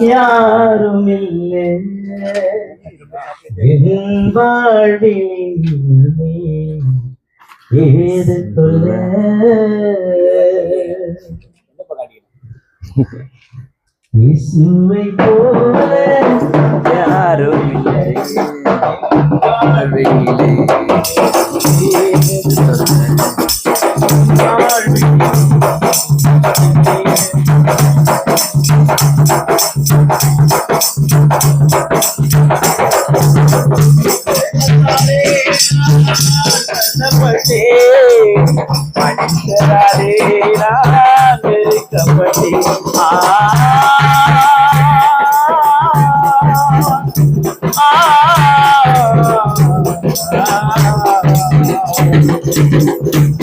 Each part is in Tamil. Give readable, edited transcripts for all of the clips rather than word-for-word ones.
யாரும் இல்லை என் வாழ்வில் ஏது சொல்ல இசுவை போல யாரும் இல்லை வாழ்விலே ஏது சொல்ல மனிதராலே நான் வெறுக்கப்பட்டேன்.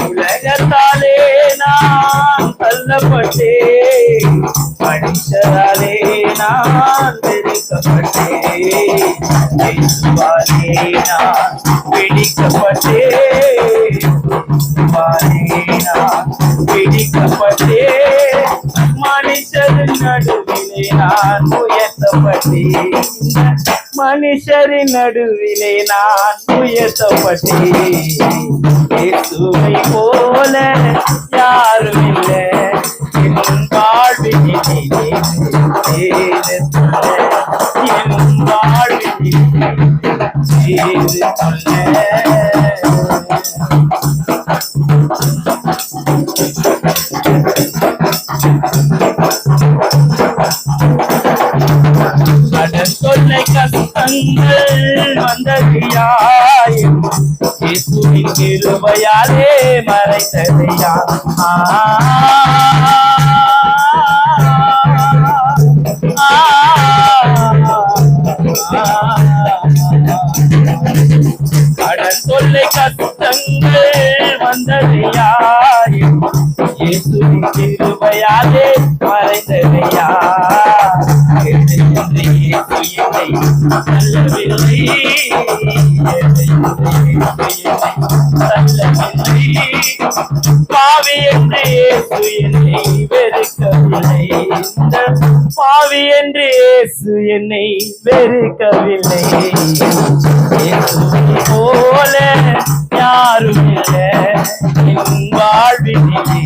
உலகத்தாலே நான் தள்ளப்பட்டேன், மனுஷராலே நான் வெறுக்கப்பட்டேன். இயேசுவாலே நான் பிடிக்கப்பட்டேன், நான் பிடிக்கப்பட்டேன். மனுஷரின் நடுவிலே நான் உயர்த்தப்பட்டேன், மனுஷரின் நடுவிலே நான் உயர்த்தப்பட்டேன். இயேசுவை போல யாரும் இல்லை என் வாழ்வினிலே ஏது சொல்ல, என் வாழ்வினிலே ஏது சொல்ல. தொல்லை கஷ்டங்கள் வந்ததியாயும் இயேசுவின் கிருபையாலே மறைத்ததையா. கடன் தொல்லை கஷ்டங்கள் வந்ததையாயும் இயேசுவின் கிருபையாலே மறைந்ததையா. பாவி என்று இயேசு என்னை வெறுக்கவில்லை, பாவி என்று இயேசு என்னை வெறுக்கவில்லை. இயேசுவை போல யாரும் இல்லை என் வாழ்வினிலே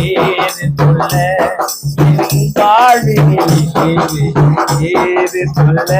ஏது சொல்ல, என் வாழ்வினிலே ஏது சொல்ல.